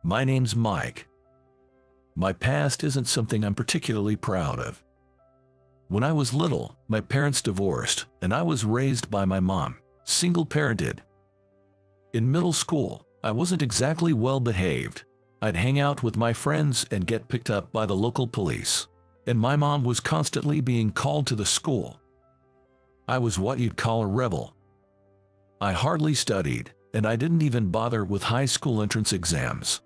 My name's Mike. My past isn't something I'm particularly proud of. When I was little, my parents divorced, and I was raised by my mom, single-parented. In middle school, I wasn't exactly well-behaved. I'd hang out with my friends and get picked up by the local police, and my mom was constantly being called to the school. I was what you'd call a rebel. I hardly studied, and I didn't even bother with high school entrance exams.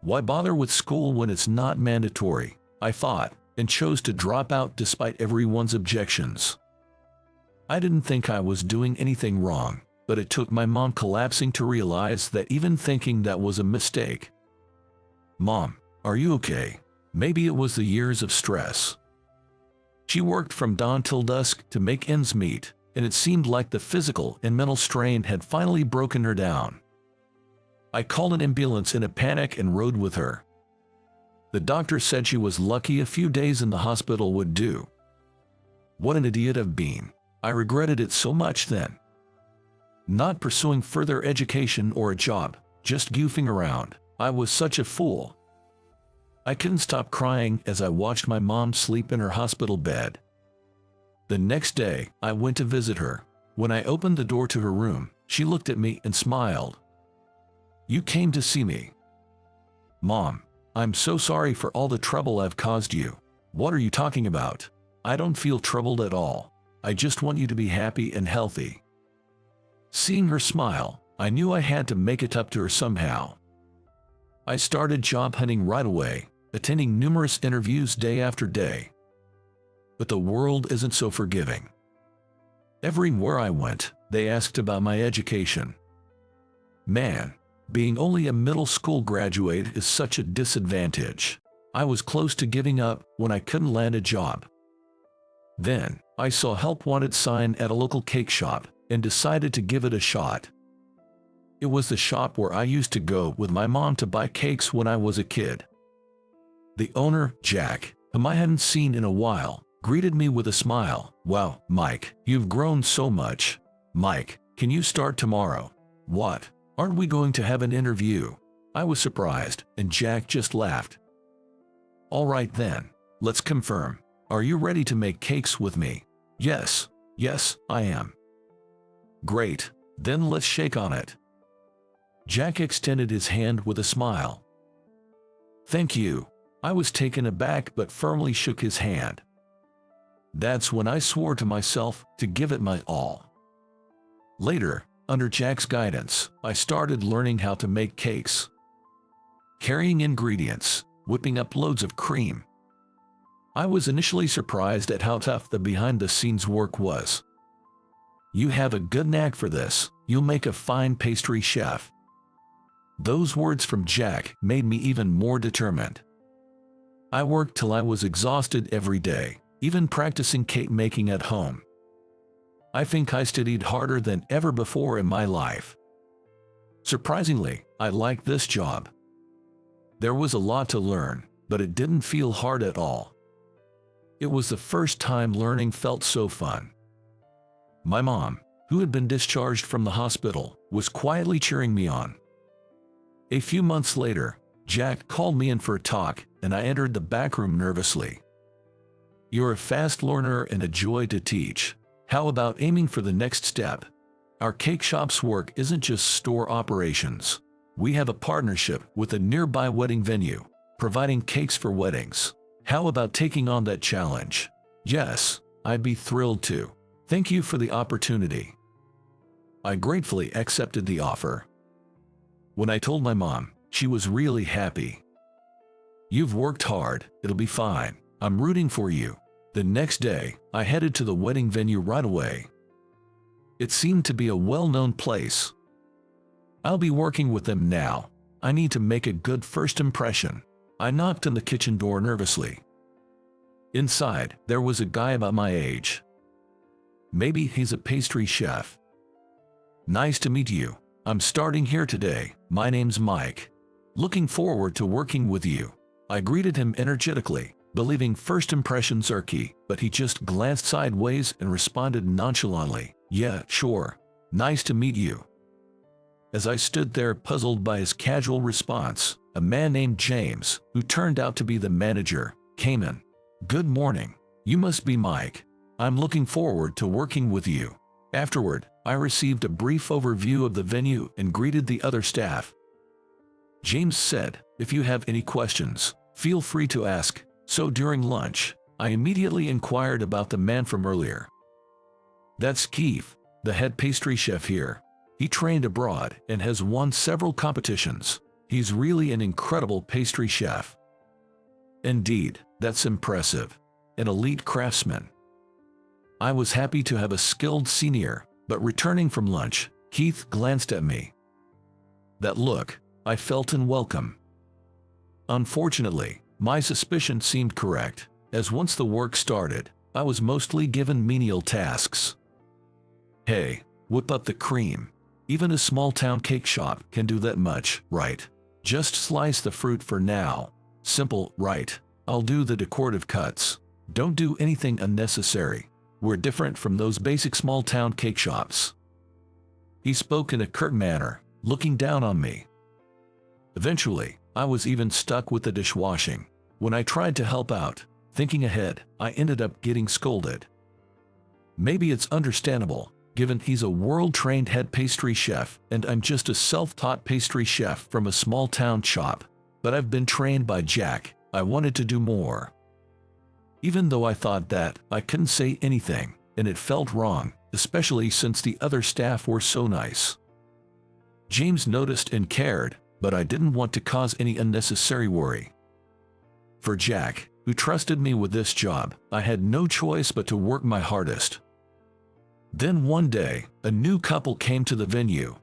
Why bother with school when it's not mandatory, I thought, and chose to drop out despite everyone's objections. I didn't think I was doing anything wrong, but it took my mom collapsing to realize that even thinking that was a mistake. "Mom, are you okay?" Maybe it was the years of stress. She worked from dawn till dusk to make ends meet, and it seemed like the physical and mental strain had finally broken her down. I called an ambulance in a panic and rode with her. The doctor said she was lucky a few days in the hospital would do. What an idiot I've been. I regretted it so much then. Not pursuing further education or a job, just goofing around. I was such a fool. I couldn't stop crying as I watched my mom sleep in her hospital bed. The next day, I went to visit her. When I opened the door to her room, she looked at me and smiled. "You came to see me." "Mom, I'm so sorry for all the trouble I've caused you." "What are you talking about? I don't feel troubled at all. I just want you to be happy and healthy." Seeing her smile, I knew I had to make it up to her somehow. I started job hunting right away, attending numerous interviews day after day. But the world isn't so forgiving. Everywhere I went, they asked about my education. Man, being only a middle school graduate is such a disadvantage. I was close to giving up when I couldn't land a job. Then, I saw a help wanted sign at a local cake shop and decided to give it a shot. It was the shop where I used to go with my mom to buy cakes when I was a kid. The owner, Jack, whom I hadn't seen in a while, greeted me with a smile. "Wow, Mike, you've grown so much. Mike, can you start tomorrow?" "What? Aren't we going to have an interview?" I was surprised, and Jack just laughed. "All right then, let's confirm. Are you ready to make cakes with me?" Yes, I am." "Great, then let's shake on it." Jack extended his hand with a smile. "Thank you." I was taken aback but firmly shook his hand. That's when I swore to myself to give it my all. Later, under Jack's guidance, I started learning how to make cakes. Carrying ingredients, whipping up loads of cream. I was initially surprised at how tough the behind-the-scenes work was. "You have a good knack for this. You'll make a fine pastry chef." Those words from Jack made me even more determined. I worked till I was exhausted every day, even practicing cake making at home. I think I studied harder than ever before in my life. Surprisingly, I liked this job. There was a lot to learn, but it didn't feel hard at all. It was the first time learning felt so fun. My mom, who had been discharged from the hospital, was quietly cheering me on. A few months later, Jack called me in for a talk, and I entered the back room nervously. "You're a fast learner and a joy to teach. How about aiming for the next step? Our cake shop's work isn't just store operations. We have a partnership with a nearby wedding venue, providing cakes for weddings. How about taking on that challenge?" "Yes, I'd be thrilled to. Thank you for the opportunity." I gratefully accepted the offer. When I told my mom, she was really happy. "You've worked hard, it'll be fine. I'm rooting for you." The next day, I headed to the wedding venue right away. It seemed to be a well-known place. I'll be working with them now. I need to make a good first impression. I knocked on the kitchen door nervously. Inside, there was a guy about my age. Maybe he's a pastry chef. "Nice to meet you. I'm starting here today. My name's Mike. Looking forward to working with you." I greeted him energetically, believing first impressions are key, but he just glanced sideways and responded nonchalantly, "Yeah, sure. Nice to meet you." As I stood there puzzled by his casual response, a man named James, who turned out to be the manager, came in. "Good morning. You must be Mike. I'm looking forward to working with you." Afterward, I received a brief overview of the venue and greeted the other staff. James said, "If you have any questions, feel free to ask." So during lunch, I immediately inquired about the man from earlier. "That's Keith, the head pastry chef here. He trained abroad and has won several competitions. He's really an incredible pastry chef." "Indeed, that's impressive. An elite craftsman." I was happy to have a skilled senior, but returning from lunch, Keith glanced at me. That look, I felt unwelcome. Unfortunately, my suspicion seemed correct, as once the work started, I was mostly given menial tasks. "Hey, whip up the cream. Even a small-town cake shop can do that much, right? Just slice the fruit for now. Simple, right? I'll do the decorative cuts. Don't do anything unnecessary. We're different from those basic small-town cake shops." He spoke in a curt manner, looking down on me. Eventually, I was even stuck with the dishwashing. When I tried to help out, thinking ahead, I ended up getting scolded. Maybe it's understandable, given he's a world-trained head pastry chef and I'm just a self-taught pastry chef from a small-town shop. But I've been trained by Jack. I wanted to do more. Even though I thought that, I couldn't say anything, and it felt wrong, especially since the other staff were so nice. James noticed and cared, but I didn't want to cause any unnecessary worry. For Jack, who trusted me with this job, I had no choice but to work my hardest. Then one day, a new couple came to the venue.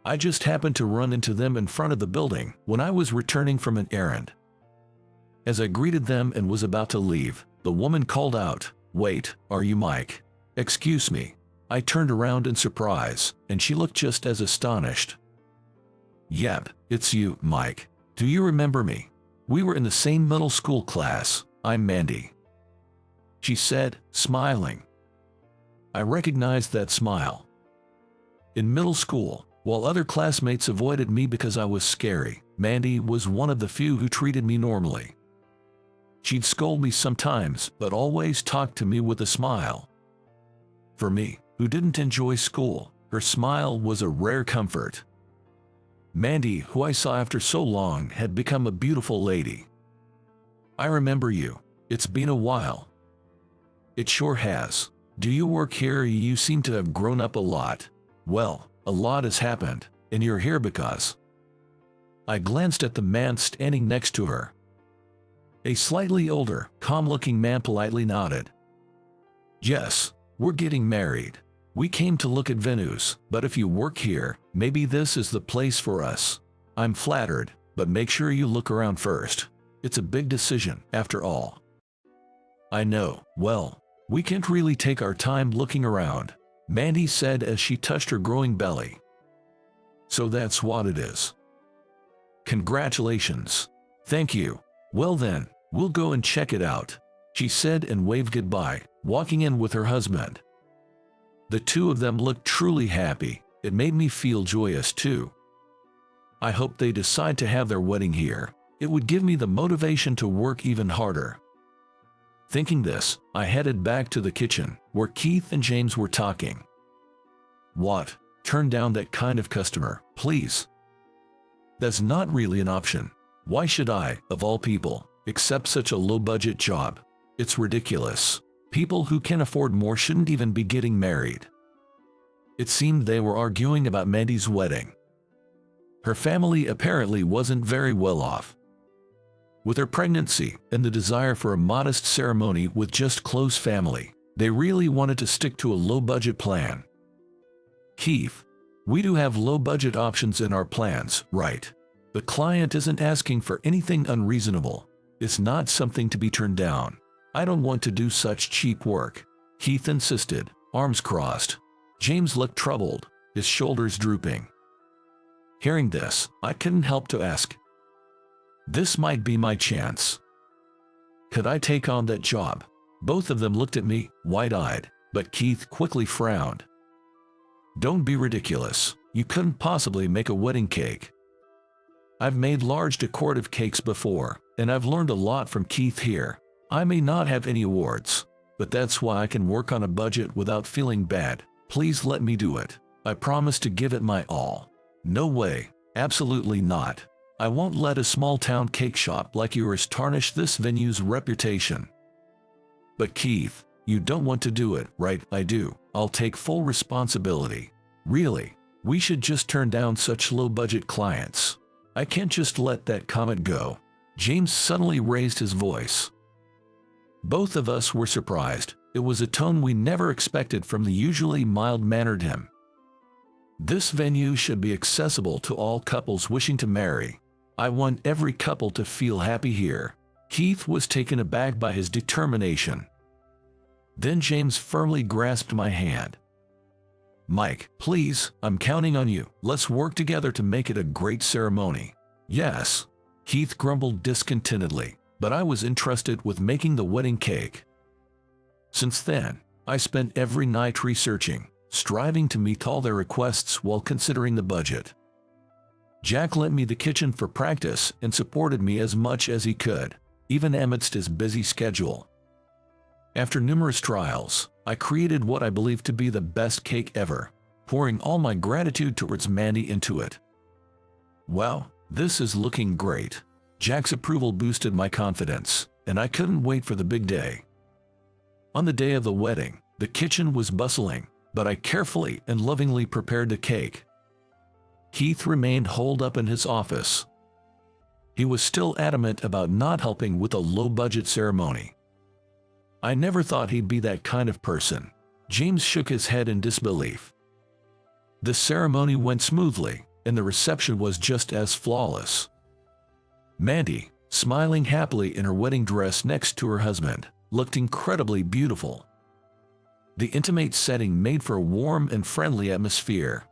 I just happened to run into them in front of the building when I was returning from an errand. As I greeted them and was about to leave, the woman called out, "Wait, are you Mike?" "Excuse me." I turned around in surprise, and she looked just as astonished. "Yep, it's you, Mike. Do you remember me? We were in the same middle school class. I'm Mandy," she said, smiling. I recognized that smile. In middle school, while other classmates avoided me because I was scary, Mandy was one of the few who treated me normally. She'd scold me sometimes, but always talk to me with a smile. For me, who didn't enjoy school, her smile was a rare comfort. Mandy, who I saw after so long, had become a beautiful lady. "I remember you. It's been a while." "It sure has. Do you work here? You seem to have grown up a lot." "Well, a lot has happened, and you're here because..." I glanced at the man standing next to her. A slightly older, calm-looking man politely nodded. "Yes, we're getting married. We came to look at venues, but if you work here, maybe this is the place for us." "I'm flattered, but make sure you look around first. It's a big decision, after all." "I know. Well, we can't really take our time looking around," Mandy said as she touched her growing belly. "So that's what it is. Congratulations." "Thank you. Well then, we'll go and check it out," she said and waved goodbye, walking in with her husband. The two of them looked truly happy. It made me feel joyous too. I hope they decide to have their wedding here. It would give me the motivation to work even harder. Thinking this, I headed back to the kitchen, where Keith and James were talking. "What? Turn down that kind of customer, please. That's not really an option. Why should I, of all people, accept such a low-budget job? It's ridiculous. People who can afford more shouldn't even be getting married." It seemed they were arguing about Mandy's wedding. Her family apparently wasn't very well off. With her pregnancy and the desire for a modest ceremony with just close family, they really wanted to stick to a low-budget plan. "Keith, we do have low-budget options in our plans, right? The client isn't asking for anything unreasonable. It's not something to be turned down. I don't want to do such cheap work," Keith insisted, arms crossed. James looked troubled, his shoulders drooping. Hearing this, I couldn't help to ask, "This might be my chance. Could I take on that job?" Both of them looked at me, wide-eyed, but Keith quickly frowned. "Don't be ridiculous. You couldn't possibly make a wedding cake. I've made large decorative cakes before, and I've learned a lot from Keith here. I may not have any awards, but that's why I can work on a budget without feeling bad. Please let me do it. I promise to give it my all. No way. Absolutely not. I won't let a small-town cake shop like yours tarnish this venue's reputation. But Keith, you don't want to do it, right? I do. I'll take full responsibility. Really, we should just turn down such low-budget clients. I can't just let that comment go. James suddenly raised his voice. Both of us were surprised. It was a tone we never expected from the usually mild-mannered him. This venue should be accessible to all couples wishing to marry. I want every couple to feel happy here. Keith was taken aback by his determination. Then James firmly grasped my hand. Mike, please, I'm counting on you. Let's work together to make it a great ceremony. Yes, Keith grumbled discontentedly, but I was entrusted with making the wedding cake. Since then, I spent every night researching, striving to meet all their requests while considering the budget. Jack lent me the kitchen for practice and supported me as much as he could, even amidst his busy schedule. After numerous trials, I created what I believe to be the best cake ever, pouring all my gratitude towards Mandy into it. Wow, this is looking great. Jack's approval boosted my confidence, and I couldn't wait for the big day. On the day of the wedding, the kitchen was bustling, but I carefully and lovingly prepared the cake. Keith remained holed up in his office. He was still adamant about not helping with a low-budget ceremony. I never thought he'd be that kind of person. James shook his head in disbelief. The ceremony went smoothly, and the reception was just as flawless. Mandy, smiling happily in her wedding dress next to her husband, looked incredibly beautiful. The intimate setting made for a warm and friendly atmosphere.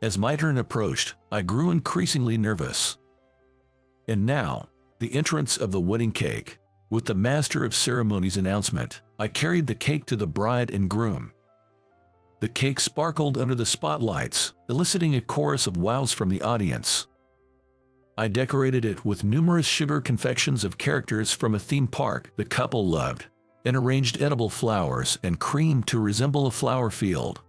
As my turn approached, I grew increasingly nervous. And now, the entrance of the wedding cake. With the master of ceremonies' announcement, I carried the cake to the bride and groom. The cake sparkled under the spotlights, eliciting a chorus of wows from the audience. I decorated it with numerous sugar confections of characters from a theme park the couple loved, and arranged edible flowers and cream to resemble a flower field.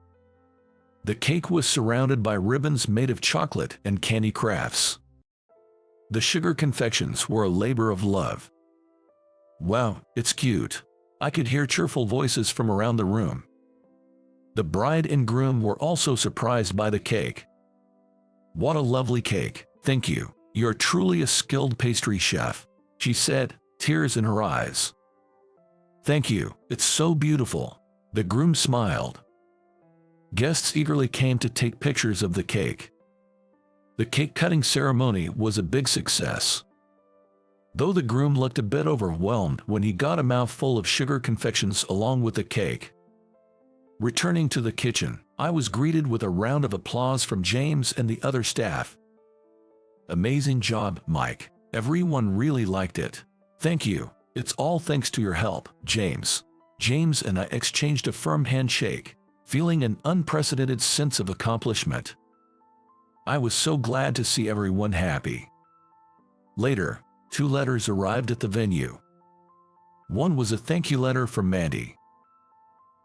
The cake was surrounded by ribbons made of chocolate and candy crafts. The sugar confections were a labor of love. Wow, it's cute. I could hear cheerful voices from around the room. The bride and groom were also surprised by the cake. What a lovely cake, thank you. You're truly a skilled pastry chef, she said, tears in her eyes. Thank you, it's so beautiful. The groom smiled. Guests eagerly came to take pictures of the cake. The cake-cutting ceremony was a big success. Though the groom looked a bit overwhelmed when he got a mouthful of sugar confections along with the cake. Returning to the kitchen, I was greeted with a round of applause from James and the other staff. Amazing job, Mike. Everyone really liked it. Thank you. It's all thanks to your help, James. James and I exchanged a firm handshake, feeling an unprecedented sense of accomplishment. I was so glad to see everyone happy. Later, 2 letters arrived at the venue. One was a thank you letter from Mandy.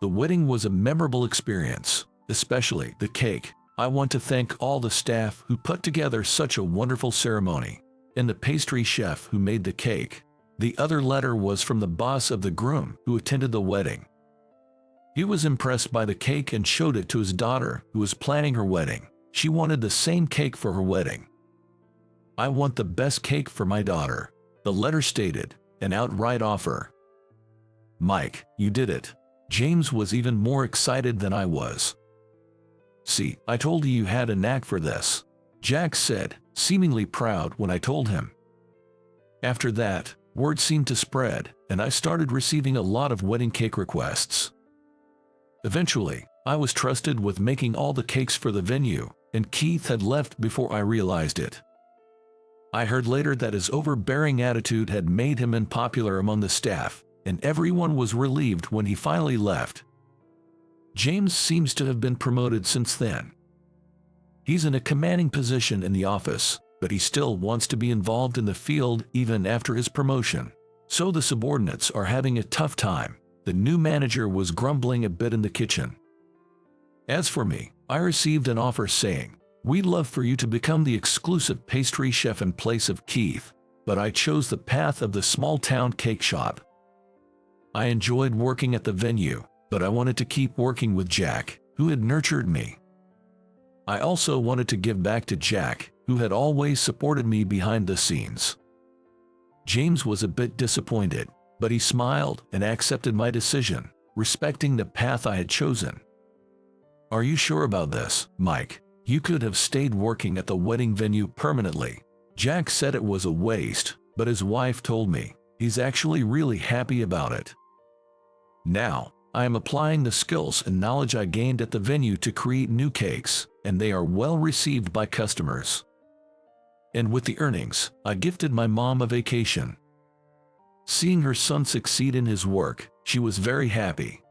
The wedding was a memorable experience, especially the cake. I want to thank all the staff who put together such a wonderful ceremony, and the pastry chef who made the cake. The other letter was from the boss of the groom who attended the wedding. He was impressed by the cake and showed it to his daughter who was planning her wedding. She wanted the same cake for her wedding. I want the best cake for my daughter, the letter stated, an outright offer. Mike, you did it. James was even more excited than I was. See, I told you you had a knack for this, Jack said, seemingly proud when I told him. After that, word seemed to spread, and I started receiving a lot of wedding cake requests. Eventually, I was trusted with making all the cakes for the venue, and Keith had left before I realized it. I heard later that his overbearing attitude had made him unpopular among the staff, and everyone was relieved when he finally left. James seems to have been promoted since then. He's in a commanding position in the office, but he still wants to be involved in the field even after his promotion. So the subordinates are having a tough time. The new manager was grumbling a bit in the kitchen. As for me, I received an offer saying, "We'd love for you to become the exclusive pastry chef in place of Keith," but I chose the path of the small-town cake shop. I enjoyed working at the venue, but I wanted to keep working with Jack, who had nurtured me. I also wanted to give back to Jack, who had always supported me behind the scenes. James was a bit disappointed, but he smiled and accepted my decision, respecting the path I had chosen. "Are you sure about this, Mike? You could have stayed working at the wedding venue permanently." Jack said it was a waste, but his wife told me he's actually really happy about it. Now, I am applying the skills and knowledge I gained at the venue to create new cakes, and they are well received by customers. And with the earnings, I gifted my mom a vacation. Seeing her son succeed in his work, she was very happy.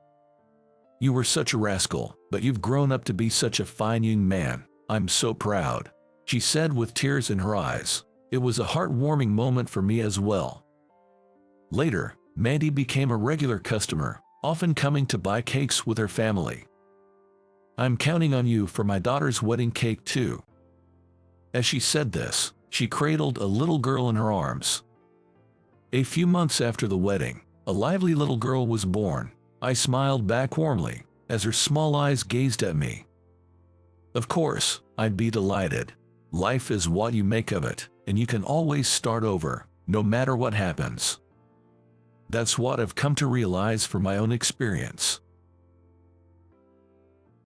"You were such a rascal, but you've grown up to be such a fine young man. I'm so proud," she said with tears in her eyes. It was a heartwarming moment for me as well. Later, Mandy became a regular customer, often coming to buy cakes with her family. "I'm counting on you for my daughter's wedding cake too." As she said this, she cradled a little girl in her arms. A few months after the wedding, a lively little girl was born. I smiled back warmly as her small eyes gazed at me. Of course, I'd be delighted. Life is what you make of it, and you can always start over, no matter what happens. That's what I've come to realize from my own experience.